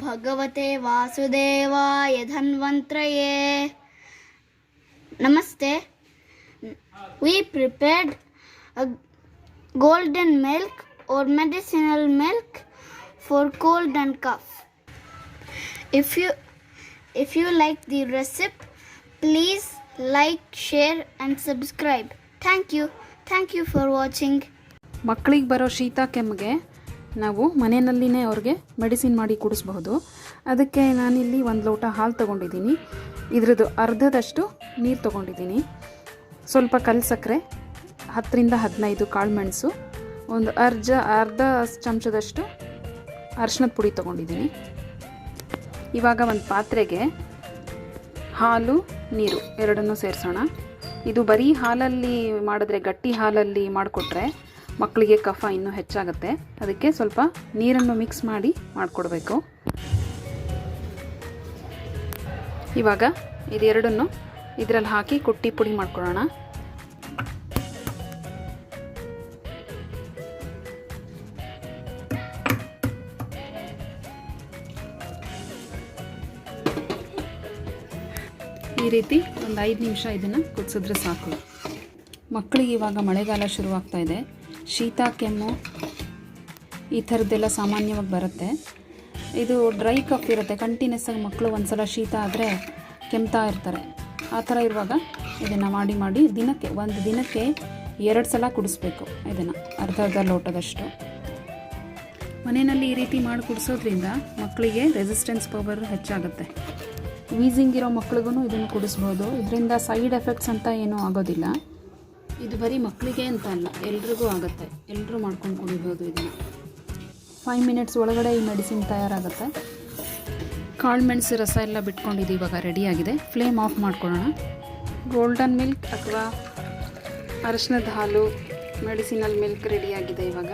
ಭಗವತೆ ವಾಸುದೇವಾಯ ಧನ್ವಂತ್ರಯೇ. Namaste. We prepared a golden milk or medicinal milk for cold and cough. If you like the recipe, please like, share and subscribe. Thank you for watching. ಮಕ್ಕಳಿಗೆ ಬರೋ ಶೀತ ಕೆಮ್ಮಿಗೆ ನಾವು ಮನೆಯಲ್ಲಿನೇ ಅವ್ರಿಗೆ medicine ಮಾಡಿ ಕುಡಿಸ್ಬಹುದು. ಅದಕ್ಕೆ ನಾನಿಲ್ಲಿ 1 ಲೋಟ ಹಾಲು ತೊಗೊಂಡಿದ್ದೀನಿ. ಇದ್ರದ್ದು ಅರ್ಧದಷ್ಟು ನೀರು ತೊಗೊಂಡಿದ್ದೀನಿ. ಸ್ವಲ್ಪ ಕಲ್ಲು ಸಕ್ಕರೆ, 10 ರಿಂದ 15 ಕಾಳು ಮೆಣಸು, ಒಂದು ಅರ್ಧ ಚಮಚದಷ್ಟು ಅರಿಶಿಣದ ಪುಡಿ ತೊಗೊಂಡಿದ್ದೀನಿ. ಇವಾಗ ಒಂದು ಪಾತ್ರೆಗೆ ಹಾಲು ನೀರು ಎರಡನ್ನೂ ಸೇರಿಸೋಣ. ಇದು ಬರೀ ಹಾಲಲ್ಲಿ ಮಾಡಿದ್ರೆ, ಗಟ್ಟಿ ಹಾಲಲ್ಲಿ ಮಾಡಿಕೊಟ್ರೆ ಮಕ್ಕಳಿಗೆ ಕಫ ಇನ್ನೂ ಹೆಚ್ಚಾಗುತ್ತೆ. ಅದಕ್ಕೆ ಸ್ವಲ್ಪ ನೀರನ್ನು ಮಿಕ್ಸ್ ಮಾಡಿ ಮಾಡಿಕೊಡ್ಬೇಕು. ಇವಾಗ ಇದೆರಡನ್ನು ಇದರಲ್ಲಿ ಹಾಕಿ ಕುಟ್ಟಿ ಪುಡಿ ಮಾಡ್ಕೊಳ್ಳೋಣ. ಈ ರೀತಿ ಒಂದು 5 ನಿಮಿಷ ಇದನ್ನು ಕುದಿಸಿದ್ರೆ ಸಾಕು. ಮಕ್ಕಳಿಗೆ ಇವಾಗ ಮಳೆಗಾಲ ಶುರುವಾಗ್ತಾ ಇದೆ. ಶೀತ ಕೆಮ್ಮು ಈ ಥರದ್ದೆಲ್ಲ ಸಾಮಾನ್ಯವಾಗಿ ಬರುತ್ತೆ. ಇದು ಡ್ರೈ ಕಫ್ ಇರುತ್ತೆ. ಕಂಟಿನ್ಯೂಸ್ ಆಗಿ ಮಕ್ಕಳು ಒಂದು ಸಲ ಶೀತ ಆದರೆ ಕೆಮ್ತಾ ಇರ್ತಾರೆ. ಆ ಥರ ಇರುವಾಗ ಇದನ್ನು ಮಾಡಿ ಒಂದು ದಿನಕ್ಕೆ 2 ಸಲ ಕುಡಿಸ್ಬೇಕು. ಇದನ್ನು ಅರ್ಧ ಲೋಟದಷ್ಟು ಮನೆಯಲ್ಲಿ ಈ ರೀತಿ ಮಾಡಿ ಕುಡಿಸೋದ್ರಿಂದ ಮಕ್ಕಳಿಗೆ ರೆಸಿಸ್ಟೆನ್ಸ್ ಪವರ್ ಹೆಚ್ಚಾಗುತ್ತೆ. ವೀಸಿಂಗ್ ಇರೋ ಮಕ್ಳಿಗೂ ಇದನ್ನು ಕುಡಿಸ್ಬೋದು. ಇದರಿಂದ ಸೈಡ್ ಎಫೆಕ್ಟ್ಸ್ ಅಂತ ಏನೂ ಆಗೋದಿಲ್ಲ. ಇದು ಬರೀ ಮಕ್ಕಳಿಗೆ ಅಂತ ಅಲ್ಲ, ಎಲ್ರಿಗೂ ಆಗುತ್ತೆ. ಎಲ್ಲರೂ ಮಾಡ್ಕೊಂಡು ಕುಡಿಬೋದು. ಇದನ್ನು 5 ಮಿನಿಟ್ಸ್ ಒಳಗಡೆ ಈ ಮೆಡಿಸಿನ್ ತಯಾರಾಗುತ್ತೆ. ಕಾಳು ಮೆಣಸು ರಸ ಎಲ್ಲ ಬಿಟ್ಕೊಂಡಿದ್ದು ಇವಾಗ ರೆಡಿಯಾಗಿದೆ. ಫ್ಲೇಮ್ ಆಫ್ ಮಾಡ್ಕೊಳ್ಳೋಣ. ಗೋಲ್ಡನ್ ಮಿಲ್ಕ್ ಅಥವಾ ಅರಿಶಿಣದ ಹಾಲು ಮೆಡಿಸಿನಲ್ ಮಿಲ್ಕ್ ರೆಡಿಯಾಗಿದೆ. ಇವಾಗ